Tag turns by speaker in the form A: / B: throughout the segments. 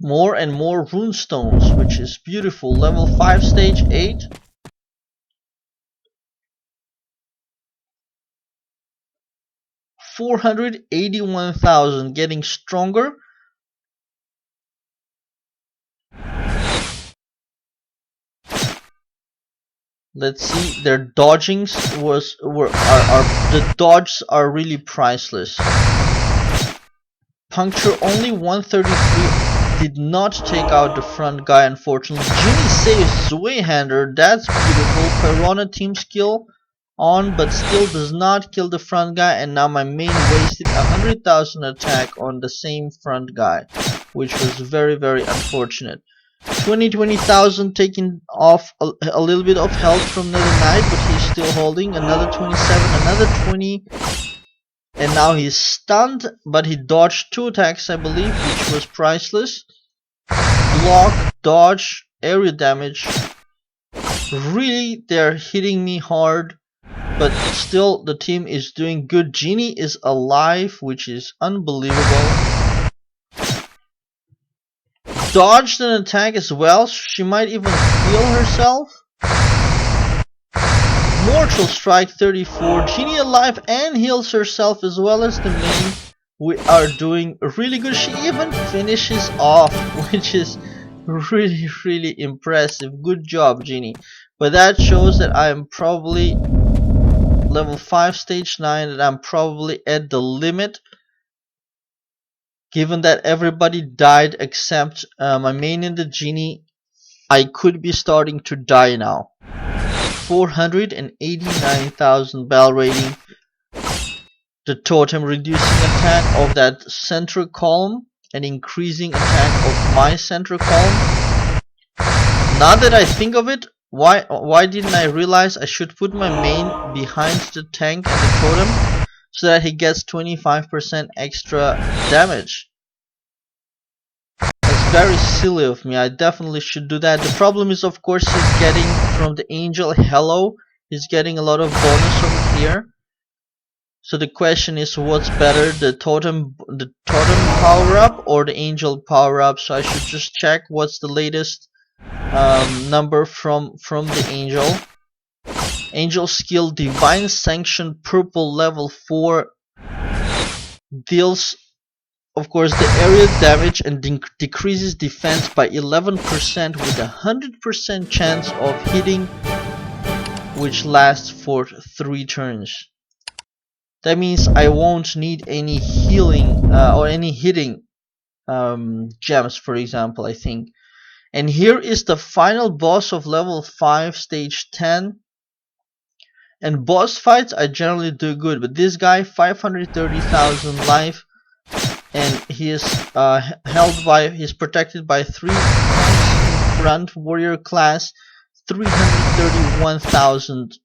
A: More and more runestones, which is beautiful. Level 5 stage 8. $481,000, getting stronger. Let's see, their dodgings the dodges are really priceless. Puncture only 133, did not take out the front guy unfortunately. Ginny saves Zweihander, that's beautiful. Pyrona team skill on, but still does not kill the front guy, and now my main wasted 100,000 attack on the same front guy, which was very unfortunate. 20,000 taking off a little bit of health from Nether Knight, but he's still holding. Another 27, another 20, and now he's stunned, but he dodged 2 attacks I believe, which was priceless. Block, dodge, area damage. Really, they're hitting me hard, but still the team is doing good. Genie is alive, which is unbelievable. Dodged an attack as well, she might even heal herself. Mortal Strike 34, Genie alive and heals herself as well as the main. We are doing really good. She even finishes off, which is really impressive. Good job, Genie. But that shows that I am probably level 5 stage 9, and I'm probably at the limit. Given that everybody died except my main and the Genie, I could be starting to die now. 489,000 bell rating. The Totem reducing attack of that central column and increasing attack of my central column. Now that I think of it, why didn't I realize I should put my main behind the tank and the Totem, so that he gets 25% extra damage. That's very silly of me. I definitely should do that. The problem is, of course, he's getting from the angel hello. He's getting a lot of bonus over here. So the question is, what's better, the totem power up or the angel power up? So I should just check what's the latest number from the angel. Angel skill Divine Sanction purple level 4 deals, of course, the area damage and decreases defense by 11% with a 100% chance of hitting, which lasts for 3 turns. That means I won't need any healing or any hitting gems, for example, I think. And here is the final boss of level 5 stage 10. And boss fights I generally do good, but this guy 530,000 life, and he is he's protected by 3 front warrior class, 331,000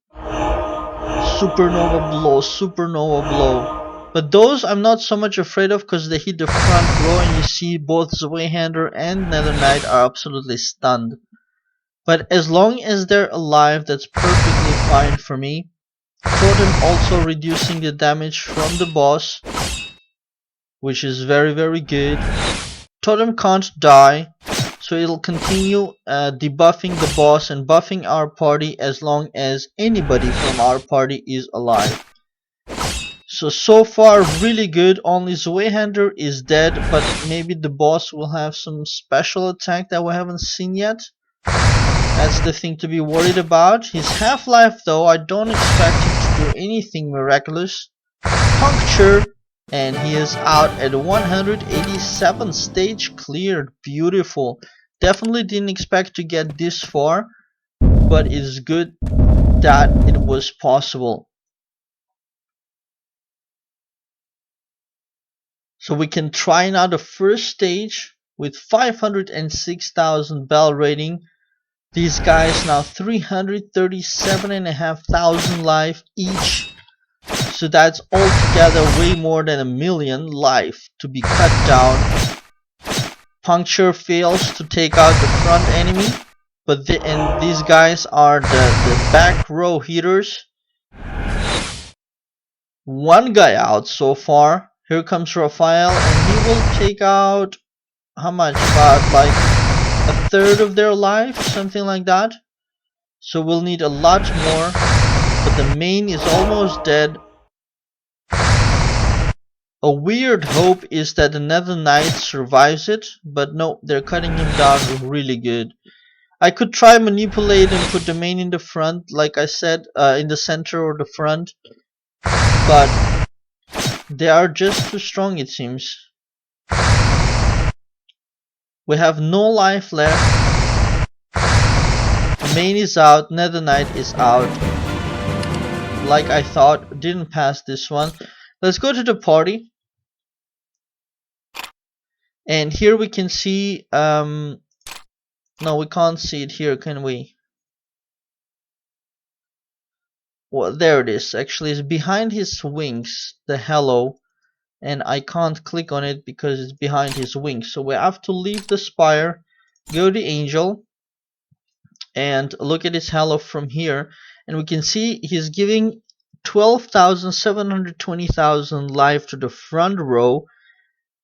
A: supernova blow. But those I'm not so much afraid of because they hit the front row, and you see both Zweihander and Nether Knight are absolutely stunned. But as long as they're alive, that's perfectly fine for me. Totem also reducing the damage from the boss, which is very good. Totem can't die, so it'll continue debuffing the boss and buffing our party as long as anybody from our party is alive. So far really good. Only Zweihander is dead, but maybe the boss will have some special attack that we haven't seen yet. That's the thing to be worried about. His half-life though, I don't expect him to do anything miraculous. Puncture, and he is out at 187 stage cleared. Beautiful. Definitely didn't expect to get this far, but it's good that it was possible. So we can try now the first stage with 506,000 bell rating. These guys now 337,500 life each. So that's altogether way more than 1,000,000 life to be cut down. Puncture fails to take out the front enemy, but these guys are the back row hitters. One guy out so far. Here comes Raphael, and he will take out how much? About like a third of their life, something like that. So we'll need a lot more. But the main is almost dead. A weird hope is that the Nether Knight survives it, but no, they're cutting him down really good. I could try manipulate and put the main in the front, like I said, in the center or the front, but they are just too strong, it seems. We have no life left. Main is out, Nether Knight is out. Like I thought, didn't pass this one. Let's go to the party. And here we can see, no, we can't see it here, can we? Well, there it is. Actually, it's behind his wings, the hello. And I can't click on it because it's behind his wings. So we have to leave the spire, go to Angel, and look at his hello from here. And we can see he's giving 12,720,000 life to the front row.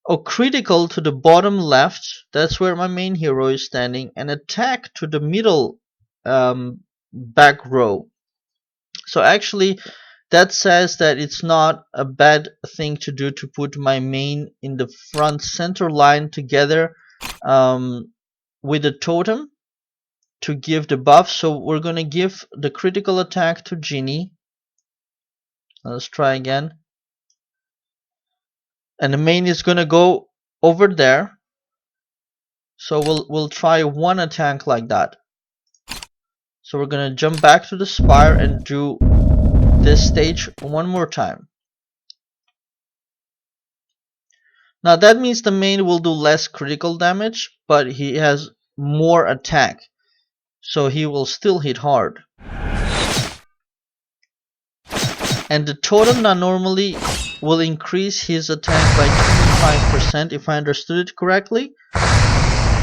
A: Oh, critical to the bottom left. That's where my main hero is standing. And attack to the middle back row. So actually, that says that it's not a bad thing to do to put my main in the front center line together with a totem to give the buff. So we're gonna give the critical attack to Genie. Let's try again. And the main is gonna go over there. So we'll try one attack like that. So we're gonna jump back to the spire and do this stage one more time. Now that means the main will do less critical damage, but he has more attack, so he will still hit hard. And the totem now normally will increase his attack by 25% if I understood it correctly.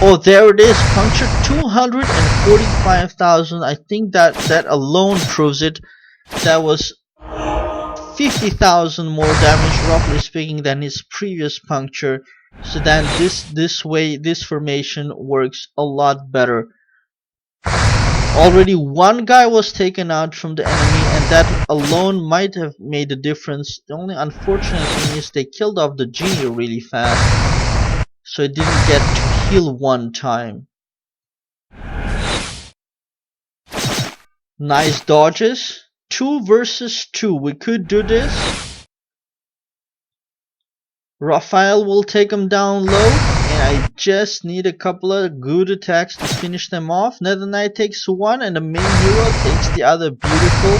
A: Oh, there it is, puncture 245,000. I think that alone proves it. That was 50,000 more damage, roughly speaking, than his previous puncture. So then this way, this formation works a lot better. Already one guy was taken out from the enemy, and that alone might have made a difference. The only unfortunate thing is they killed off the Genie really fast, so it didn't get to heal one time. Nice dodges. 2 versus 2. We could do this. Raphael will take him down low, and I just need a couple of good attacks to finish them off. Nether Knight takes one, and the main hero takes the other. Beautiful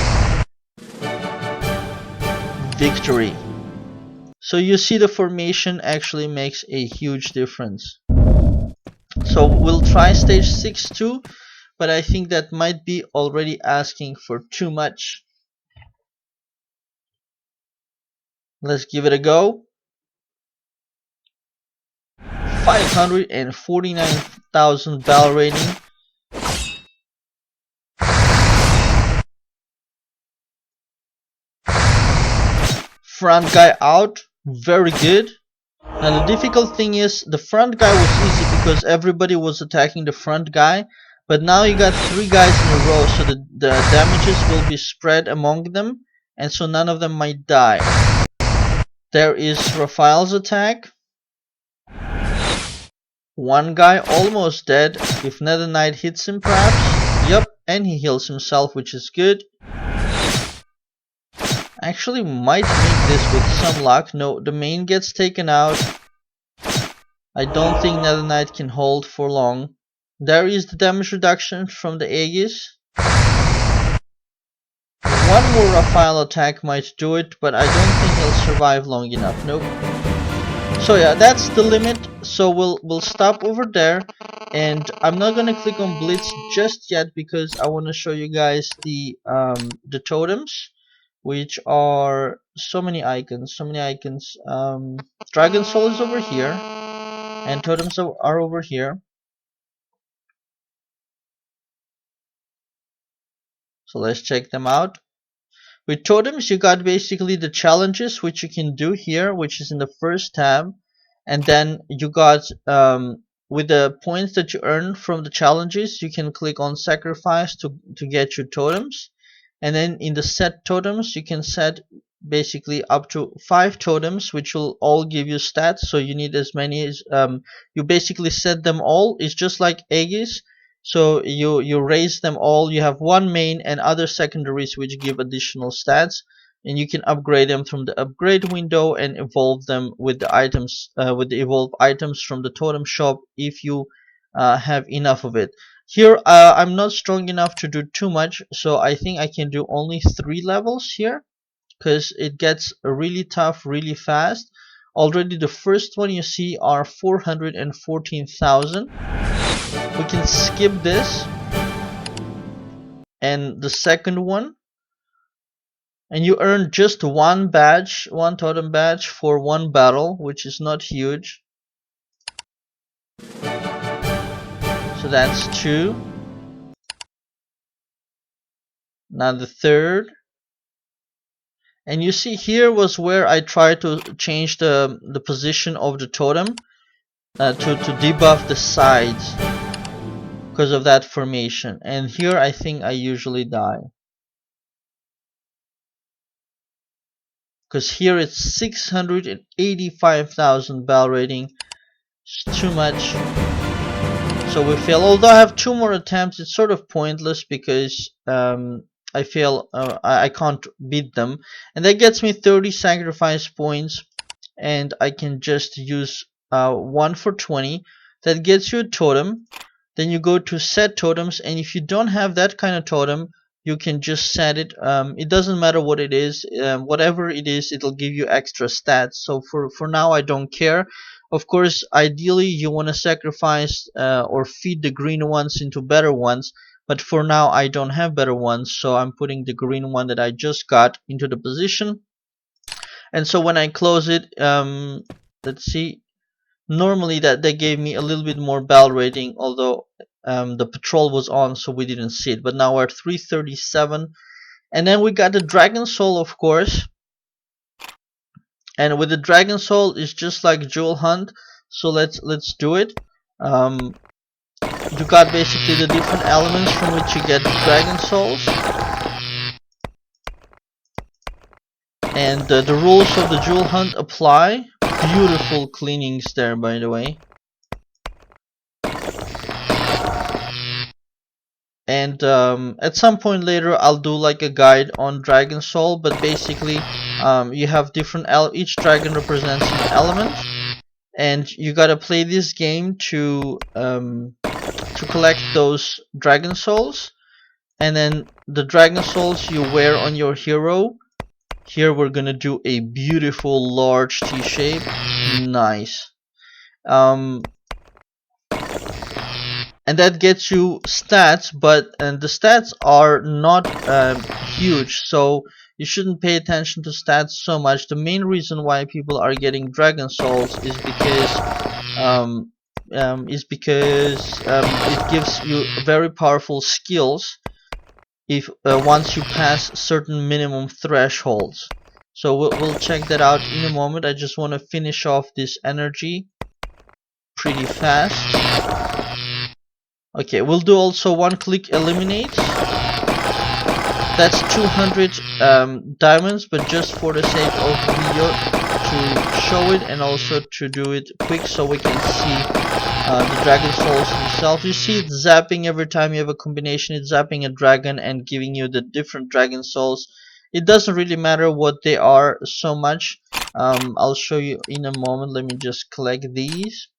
A: victory. So you see the formation actually makes a huge difference. So we'll try stage 6 too, but I think that might be already asking for too much. Let's give it a go. 549,000 battle rating. Front guy out, very good. Now the difficult thing is the front guy was easy because everybody was attacking the front guy, but now you got 3 guys in a row, so the damages will be spread among them, and so none of them might die. There is Raphael's attack. One guy almost dead. If Nether Knight hits him perhaps. Yep, and he heals himself, which is good. Actually might make this with some luck. No, the main gets taken out. I don't think Nether Knight can hold for long. There is the damage reduction from the Aegis. One more Raphael attack might do it, but I don't think he'll survive long enough. Nope. So yeah, that's the limit. So we'll stop over there, and I'm not gonna click on Blitz just yet because I want to show you guys the totems, which are so many icons. Dragon Soul is over here, and totems are over here. So let's check them out. With totems, you got basically the challenges which you can do here, which is in the first tab. and then you got with the points that you earn from the challenges, you can click on sacrifice to get your totems. And then in the set totems, you can set basically up to 5 totems, which will all give you stats. So you need as many as you basically set them all. It's just like Aegis. So you raise them all. You have one main and other secondaries which give additional stats, and you can upgrade them from the upgrade window and evolve them with the items with the evolve items from the totem shop if you have enough of it. Here I'm not strong enough to do too much, so I think I can do only 3 levels here because it gets really tough really fast. Already the first one you see are 414,000. We can skip this, and the second one, and you earn just one badge, one totem badge for one battle, which is not huge. So that's 2. Now the third, and you see here was where I tried to change the position of the totem to debuff the sides because of that formation, and here I think I usually die. Because here it's 685,000 bell rating. It's too much. So we fail. Although I have 2 more attempts, it's sort of pointless because I fail. I can't beat them, and that gets me 30 sacrifice points, and I can just use 1 for 20. That gets you a totem. Then you go to set totems, and if you don't have that kind of totem, you can just set it. It doesn't matter what it is, whatever it is, it'll give you extra stats. So for now, I don't care. Of course, ideally you want to sacrifice or feed the green ones into better ones, but for now I don't have better ones, so I'm putting the green one that I just got into the position. And so when I close it, let's see, normally that they gave me a little bit more bell rating, although the patrol was on, so we didn't see it. But now we're at 337, and then we got the dragon soul, of course. And with the dragon soul, it's just like jewel hunt. So let's do it. You got basically the different elements from which you get dragon souls, and the rules of the jewel hunt apply. Beautiful cleanings there, by the way. And at some point later I'll do like a guide on dragon soul, but basically you have different each dragon represents an element, and you gotta play this game to collect those dragon souls. And then the dragon souls you wear on your hero. Here we're gonna do a beautiful large T shape. Nice. And that gets you stats, but the stats are not huge, so you shouldn't pay attention to stats so much. The main reason why people are getting dragon souls is because it gives you very powerful skills if once you pass certain minimum thresholds. So we'll check that out in a moment. I just want to finish off this energy pretty fast. Okay, we'll do also one click eliminate. That's 200 diamonds, but just for the sake of video to show it and also to do it quick so we can see the dragon souls themselves. You see it zapping every time you have a combination. It's zapping a dragon and giving you the different dragon souls. It doesn't really matter what they are so much. I'll show you in a moment. Let me just collect these.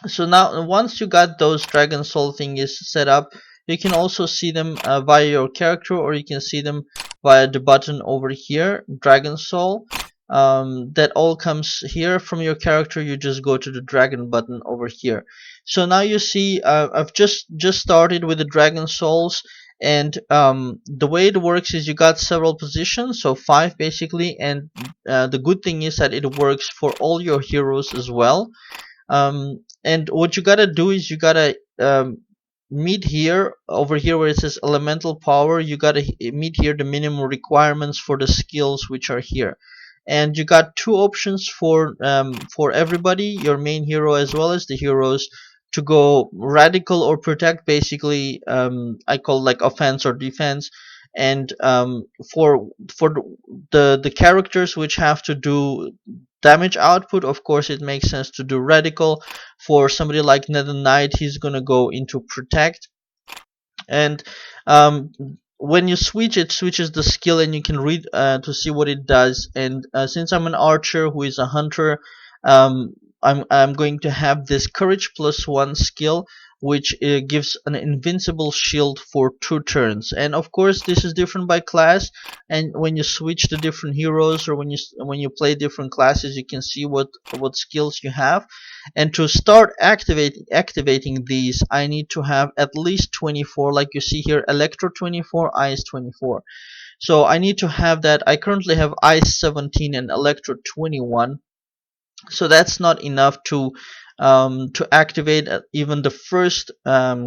A: So now once you got those dragon soul thingies set up, you can also see them via your character, or you can see them via the button over here, dragon soul. That all comes here from your character. You just go to the dragon button over here. So now you see I've just started with the dragon souls, and the way it works is you got several positions, so 5 basically, and the good thing is that it works for all your heroes as well. And what you gotta do is you gotta meet here, over here where it says elemental power. You gotta meet here the minimum requirements for the skills which are here. and you got two options for everybody, your main hero as well as the heroes, to go radical or protect. Basically, I call like offense or defense. And for the characters which have to do damage output, of course it makes sense to do radical. For somebody like Nether Knight, he's gonna go into protect. And um, when you switch, it switches the skill, and you can read to see what it does. And since I'm an archer who is a hunter, um, I'm going to have this courage +1 skill, which gives an invincible shield for 2 turns. And of course this is different by class, and when you switch to different heroes, or when you play different classes, you can see what skills you have. And to start activating these, I need to have at least 24, like you see here, electro 24, ice 24. So I need to have that. I currently have ice 17 and electro 21, so that's not enough to activate even the first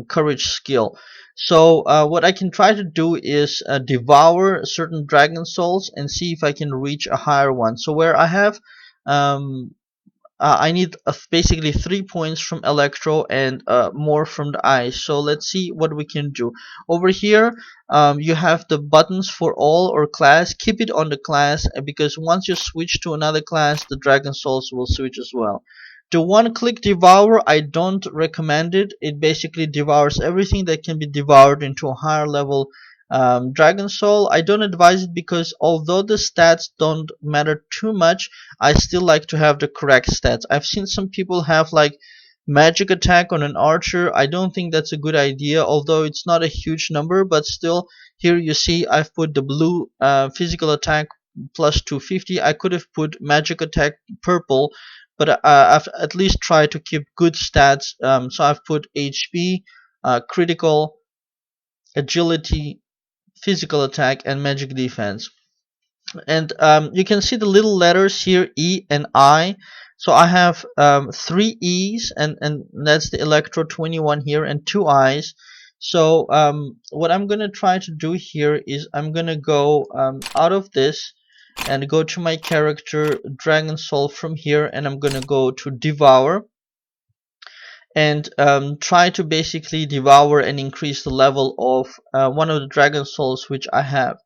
A: courage skill. So what I can try to do is devour certain dragon souls and see if I can reach a higher one. So where I have um, I need basically 3 points from Electro and more from the Ice. So let's see what we can do. Over here, you have the buttons for all or class. Keep it on the class, because once you switch to another class, the Dragon Souls will switch as well. The one-click devour, I don't recommend it. It basically devours everything that can be devoured into a higher level Dragon Soul. I don't advise it, because although the stats don't matter too much, I still like to have the correct stats. I've seen some people have like magic attack on an archer. I don't think that's a good idea, although it's not a huge number, but still, here you see I've put the blue physical attack plus 250. I could have put magic attack purple, but I've at least tried to keep good stats. So I've put HP, critical, agility, physical attack, and magic defense. And you can see the little letters here, E and I. So I have 3 E's, and that's the Electro 21 here, and 2 I's. So what I'm gonna try to do here is I'm gonna go out of this and go to my character Dragon Soul from here, and I'm gonna go to Devour, and try to basically devour and increase the level of one of the Dragon Souls which I have.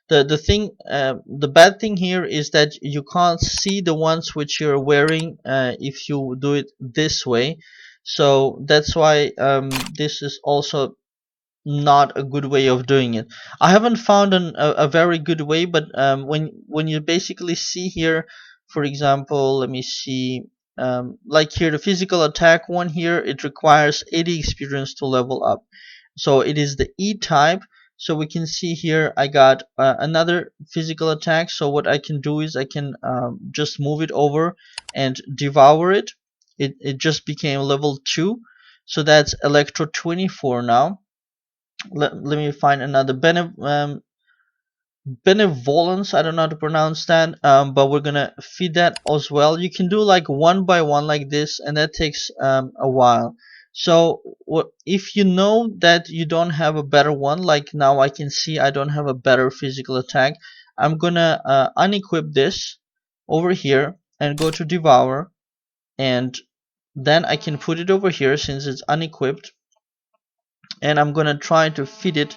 A: The bad thing here is that you can't see the ones which you're wearing if you do it this way. So that's why this is also not a good way of doing it. I haven't found a very good way, but when you basically see here, for example, let me see, like here the physical attack one here, it requires 80 experience to level up. So it is the E type. So we can see here I got another physical attack. So what I can do is I can just move it over and devour it. It just became level 2. So that's Electro 24 now. Let me find another benevolence. I don't know how to pronounce that, but we're gonna feed that as well. You can do like one by one like this, and that takes a while. So if you know that you don't have a better one, like now I can see I don't have a better physical attack, I'm gonna unequip this over here and go to Devour, and then I can put it over here since it's unequipped, and I'm gonna try to feed it,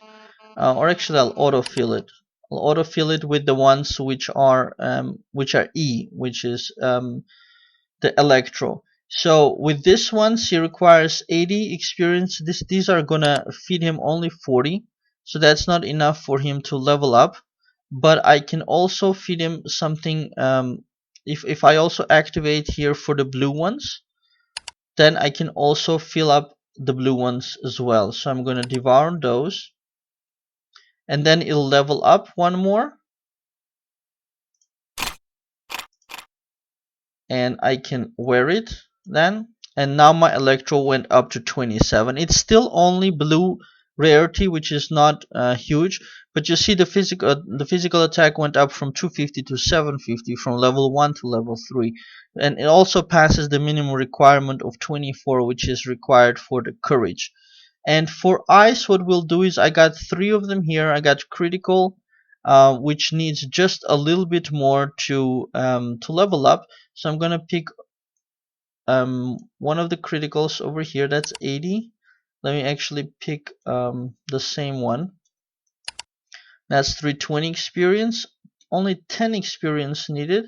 A: or actually I'll autofill it. I'll autofill it with the ones which are E, which is the Electro. So with this one, he requires 80 experience. These are gonna feed him only 40, so that's not enough for him to level up. But I can also feed him something. If I also activate here for the blue ones, then I can also fill up the blue ones as well. So I'm gonna devour those, and then it'll level up one more, and I can wear it then, and now my Electro went up to 27. It's still only blue rarity, which is not huge, but you see the physical attack went up from 250 to 750, from level 1 to level 3, and it also passes the minimum requirement of 24, which is required for the courage. And for ice, what we'll do is I got 3 of them here. I got critical, which needs just a little bit more to level up. So I'm gonna pick one of the criticals over here. That's 80. Let me actually pick the same one. That's 320 experience. Only 10 experience needed.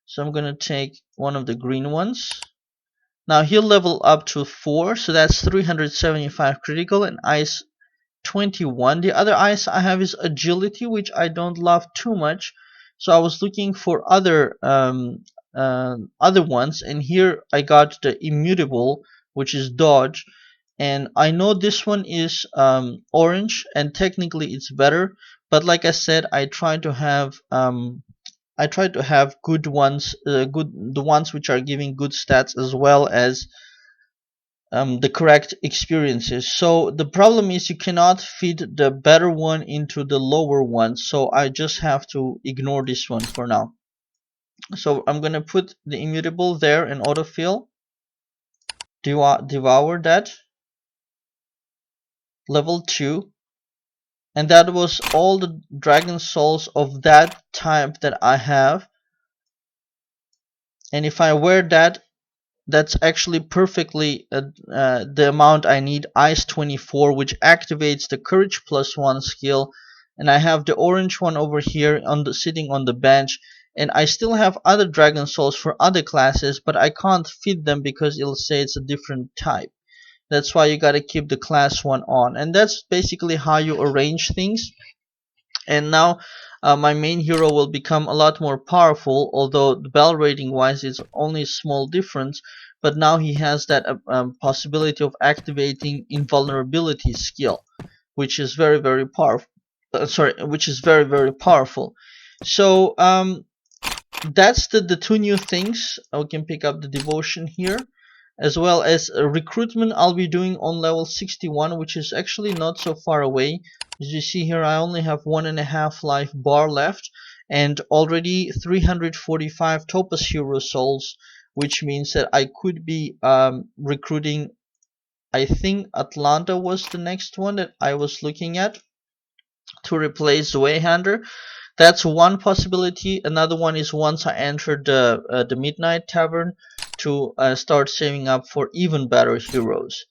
A: So I'm gonna take one of the green ones. Now he'll level up to 4, so that's 375 critical and ice 21. The other ice I have is agility, which I don't love too much. So I was looking for other ones, and here I got the immutable, which is dodge. And I know this one is orange, and technically it's better. But like I said, I try to have good ones, the ones which are giving good stats as well as the correct experiences. So the problem is you cannot feed the better one into the lower one, so I just have to ignore this one for now. So I'm gonna put the immutable there and autofill. Devour that. Level 2. And that was all the dragon souls of that type that I have. And if I wear that, that's actually perfectly the amount I need. Ice 24, which activates the courage +1 skill, and I have the orange one over here sitting on the bench. And I still have other dragon souls for other classes, but I can't feed them because it'll say it's a different type. That's why you gotta keep the class 1 on, and that's basically how you arrange things. And now my main hero will become a lot more powerful, although the bell rating wise it's only a small difference. But now he has that possibility of activating invulnerability skill, which is very powerful. Which is very powerful. So that's the two new things. We can pick up the devotion here, as well as recruitment. I'll be doing on level 61, which is actually not so far away. As you see here, I only have 1.5 life bar left, and already 345 Topaz Hero Souls, which means that I could be recruiting. I think Atlanta was the next one that I was looking at to replace Wayhander. That's one possibility. Another one is once I enter the Midnight Tavern to start saving up for even better heroes.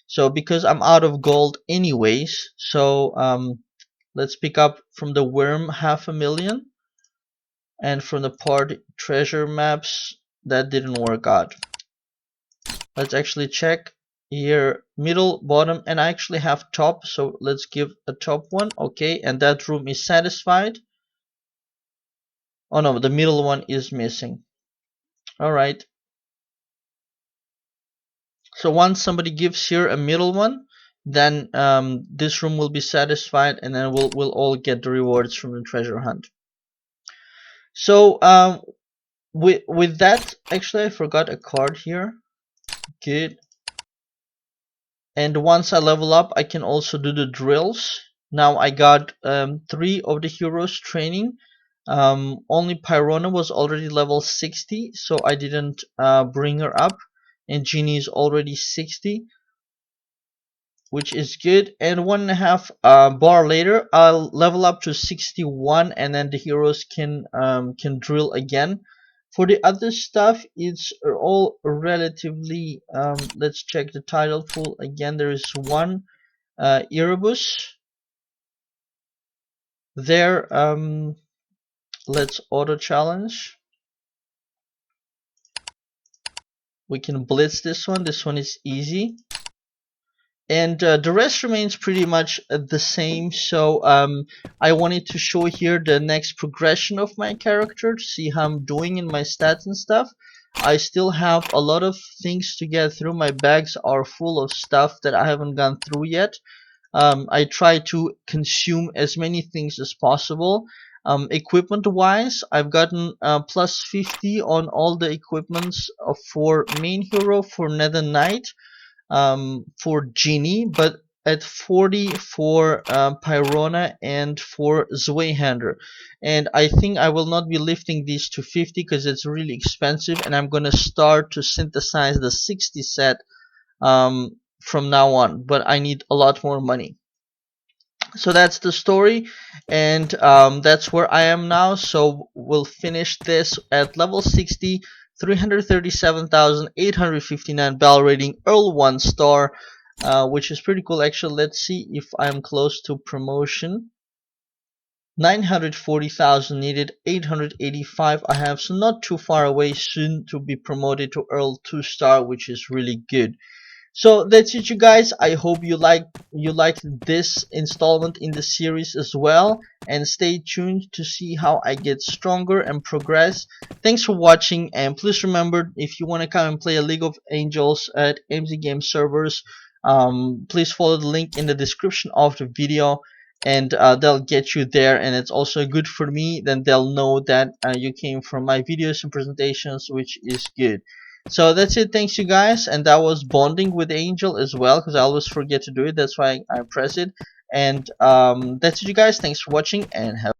A: So because I'm out of gold anyways, so let's pick up from the worm 500,000, and from the part treasure maps that didn't work out. Let's actually check here, middle, bottom, and I actually have top, so let's give a top one. Okay, and that room is satisfied. Oh no, the middle one is missing. Alright. So once somebody gives here a middle one, then this room will be satisfied, and then we'll all get the rewards from the treasure hunt. So with that, actually I forgot a card here. Good. And once I level up, I can also do the drills. Now I got 3 of the heroes training. Only Pyrona was already level 60, so I didn't bring her up. And Genie is already 60, which is good. And 1.5 bar later, I'll level up to 61, and then the heroes can drill again. For the other stuff, it's all relatively. Let's check the title pool again. There is one Erebus there. Let's auto challenge. We can blitz this one. This one is easy. And the rest remains pretty much the same. So I wanted to show here the next progression of my character to see how I'm doing in my stats and stuff. I still have a lot of things to get through. My bags are full of stuff that I haven't gone through yet. I try to consume as many things as possible. Equipment wise, I've gotten plus 50 on all the equipments for main hero, for Nether Knight, for Genie, but at 40 for Pyrona and for Zweihander. And I think I will not be lifting these to 50 because it's really expensive, and I'm gonna start to synthesize the 60 set from now on, but I need a lot more money. So that's the story, and that's where I am now. So we'll finish this at level 60, 337,859 bell rating, Earl 1 star, which is pretty cool actually. Let's see if I'm close to promotion. 940,000 needed, 885 I have, so not too far away, soon to be promoted to Earl 2 star, which is really good. So that's it, you guys. I hope you liked this installment in the series as well, and stay tuned to see how I get stronger and progress. Thanks for watching, and please remember, if you want to come and play a League of Angels at MZ Game servers, please follow the link in the description of the video, and they'll get you there. And it's also good for me, then they'll know that you came from my videos and presentations, which is good. So that's it. Thanks, you guys. And that was bonding with Angel as well, because I always forget to do it. That's why I press it. And that's it, you guys. Thanks for watching, and have